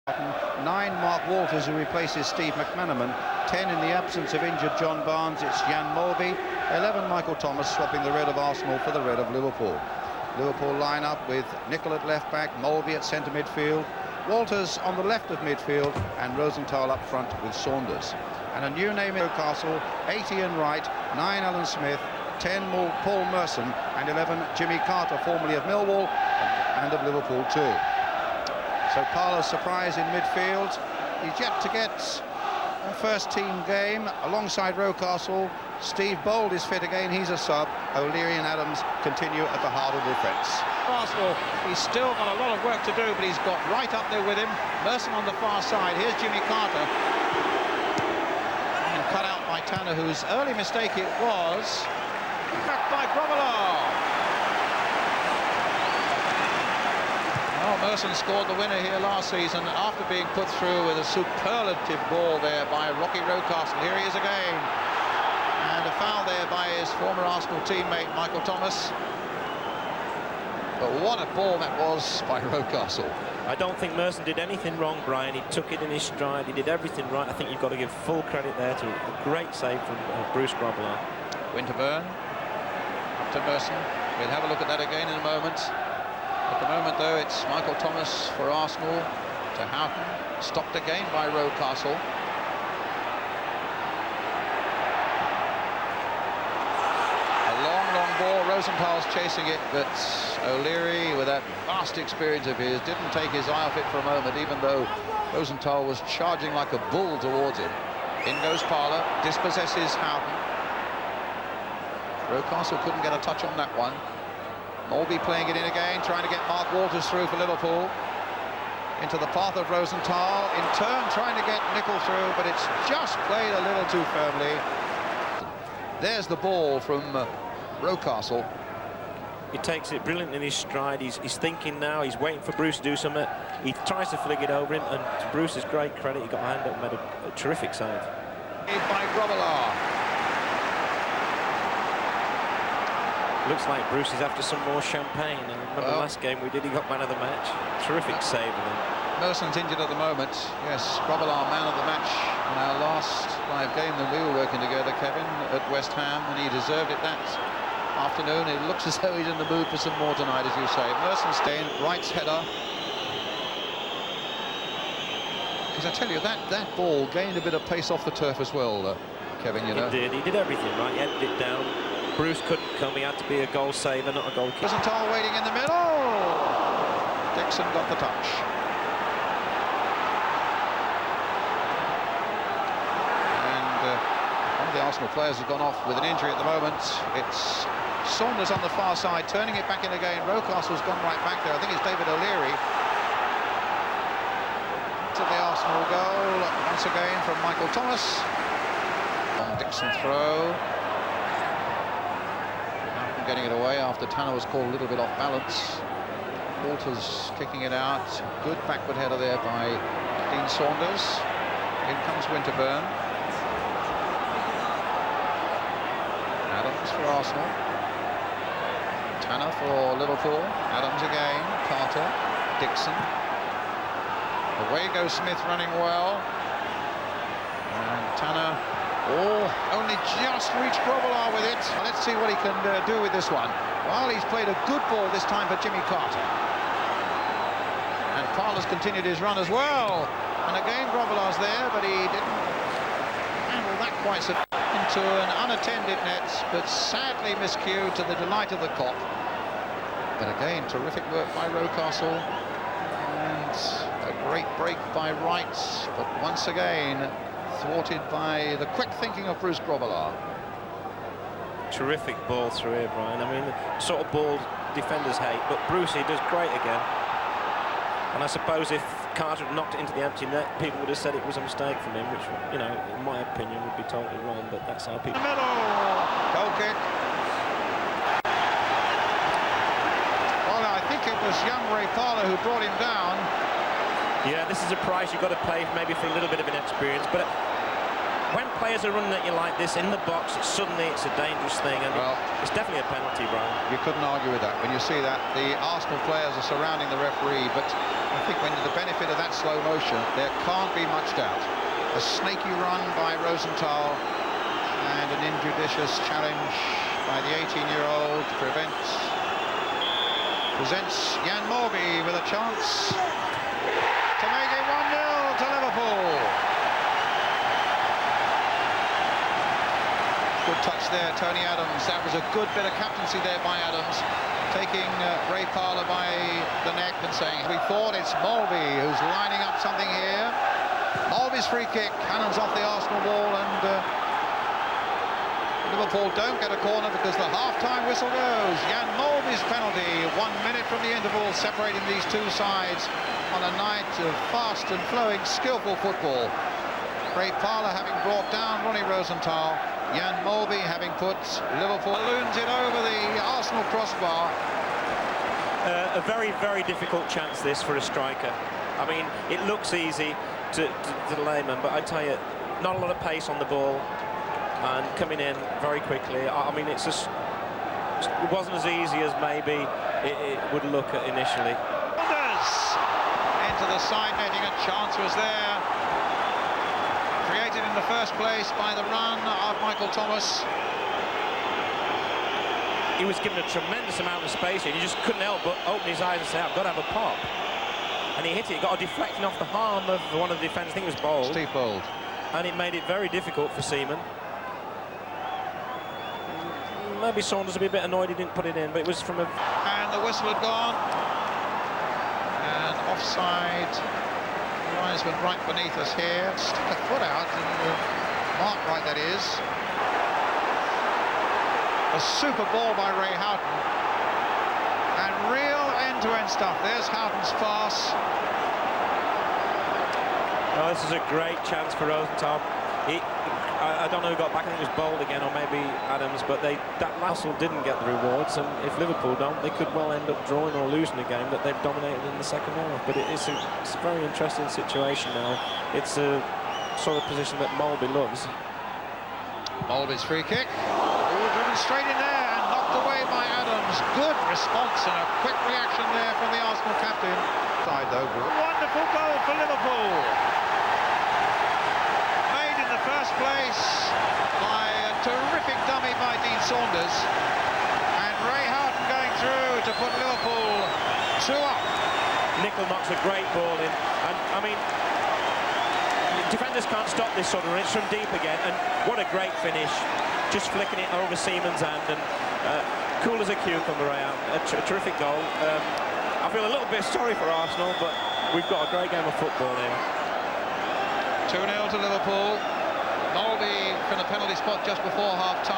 9 Mark Walters, who replaces Steve McManaman. 10 in the absence of injured John Barnes, it's Jan Molby. 11 Michael Thomas, swapping the red of Arsenal for the red of Liverpool. Liverpool line up with Nicol at left back, Molby at centre midfield, Walters on the left of midfield, and Rosenthal up front with Saunders. And a new name in Newcastle: 8 Ian Wright, 9 Alan Smith, 10 Paul Merson, and 11 Jimmy Carter, formerly of Millwall and of Liverpool too. So Parlour's surprise in midfield. He's yet to get a first-team game alongside Rocastle. Steve Bold is fit again, he's a sub. O'Leary and Adams continue at the heart of defence. Arsenal, he's still got a lot of work to do, but he's got right up there with him. Merson on the far side. Here's Jimmy Carter. And cut out by Tanner, whose early mistake it was. Back by Grobbelaar. Oh, Merson scored the winner here last season after being put through with a superlative ball there by Rocky Rocastle. Here he is again. And a foul there by his former Arsenal teammate, Michael Thomas. But what a ball that was by Rocastle. I don't think Merson did anything wrong, Brian. He took it in his stride. He did everything right. I think you've got to give full credit there to a great save from Bruce Grobbelaar. Winterburn up to Merson. We'll have a look at that again in a moment. At the moment, though, it's Michael Thomas for Arsenal to Houghton. Stopped again by Rocastle. A long ball. Rosenthal's chasing it, but O'Leary, with that vast experience of his, didn't take his eye off it for a moment, even though Rosenthal was charging like a bull towards him. In goes Parlour, dispossesses Houghton. Rocastle couldn't get a touch on that one. Molby playing it in again, trying to get Mark Walters through for Liverpool. Into the path of Rosenthal, in turn trying to get Nicol through, but it's just played a little too firmly. There's the ball from Rocastle. He takes it brilliantly in his stride. He's thinking now, he's waiting for Bruce to do something. He tries to flick it over him, and to Bruce's great credit, he got a hand up and made a terrific save. By Grobbelaar. Looks like Bruce is after some more champagne, and remember last game we did, he got man of the match. Terrific save of him. Merson's injured at the moment. Yes, Grobbelaar man of the match in our last live game that we were working together, Kevin, at West Ham, and he deserved it that afternoon. It looks as though he's in the mood for some more tonight, as you say. Merson staying, Wright's header. Because I tell you, that ball gained a bit of pace off the turf as well, Kevin, you know. He did everything right, he headed it down. Bruce couldn't come, he had to be a goal saver, not a goal kicker. Rosenthal waiting in the middle. Dixon got the touch. And one of the Arsenal players has gone off with an injury at the moment. It's Saunders on the far side, turning it back in again. Rocastle's gone right back there. I think it's David O'Leary. To the Arsenal goal, once again from Michael Thomas. On Dixon throw. Getting it away after Tanner was called a little bit off balance. Walters kicking it out. Good backward header there by Dean Saunders. In comes Winterburn. Adams for Arsenal. Tanner for Liverpool. Adams again. Carter. Dixon. Away goes Smith, running well. And Tanner. Oh, only just reached Grobbelaar with it. Let's see what he can do with this one. Well, he's played a good ball this time for Jimmy Carter. And Parlour's continued his run as well. And again, Grobbelaar's there, but he didn't handle that quite so into an unattended net, but sadly miscued to the delight of the Kop. But again, terrific work by Rocastle. And a great break by Wright, but once again, thwarted by the quick thinking of Bruce Grobbelaar. Terrific ball through here, Brian. I mean, the sort of ball defenders hate, but Bruce, he does great again. And I suppose if Carter had knocked it into the empty net, people would have said it was a mistake from him, which, you know, in my opinion, would be totally wrong, but that's how people... Middle! Goal kick. Well, I think it was young Ray Parlour who brought him down. Yeah, this is a price you've got to pay maybe for a little bit of inexperience, but when players are running at you like this in the box, suddenly it's a dangerous thing, and Well, it's definitely a penalty, Brian. you couldn't argue with that. When you see that, the Arsenal players are surrounding the referee, but I think when the benefit of that slow motion, there can't be much doubt. A snaky run by Rosenthal and an injudicious challenge by the 18-year-old presents Jan Morby with a chance to make it 1-0 to Liverpool. Good touch there, Tony Adams. That was a good bit of captaincy there by Adams, taking Ray Parlour by the neck and saying, we thought it's Morby who's lining up something here. Morby's free kick, cannons off the Arsenal wall, and Liverpool don't get a corner because the half-time whistle goes. Jan Morby's penalty, 1 minute from the interval, separating these two sides on a night of fast and flowing, skillful football. Ray Parlour having brought down Ronnie Rosenthal, Jan Morby having put Liverpool, balloons it over the Arsenal crossbar. A very, very difficult chance this for a striker. I mean, it looks easy to the layman, but I tell you, not a lot of pace on the ball and coming in very quickly. I mean, it wasn't as easy as maybe it would look at initially. Into the side netting, a chance was there. Created in the first place by the run of Michael Thomas. He was given a tremendous amount of space and he just couldn't help but open his eyes and say, I've got to have a pop. And he hit it, got a deflection off the arm of one of the defenders, I think it was Bold. Steve Bold. And it made it very difficult for Seaman. Maybe Saunders will be a bit annoyed he didn't put it in, but it was from a... And the whistle had gone. And offside. Linesman right beneath us here. Stick a foot out, and mark right that is. A super ball by Ray Houghton. And real end-to-end stuff. There's Houghton's pass. Oh, this is a great chance for Rosenthal. I don't know who got back, I think it was Bold again, or maybe Adams, but that Lassell didn't get the rewards, and if Liverpool don't, they could well end up drawing or losing a game that they've dominated in the second half. But it's a very interesting situation now. It's a sort of position that Molby loves. Molby's free kick. Ooh, driven straight in there and knocked away by Adams. Good response and a quick reaction there from the Arsenal captain. Side though. Wonderful goal for Liverpool. Made in the first place by a terrific dummy by Dean Saunders. And Ray Houghton going through to put Liverpool 2 up. Nicol knocks a great ball in, and I mean, defenders can't stop this sort of run. It's from deep again, and what a great finish. Just flicking it over Seaman's hand, and cool as a cucumber, Ray Houghton. A terrific goal. I feel a little bit sorry for Arsenal, but we've got a great game of football here. 2-0 to Liverpool. Molby from the penalty spot just before half-time.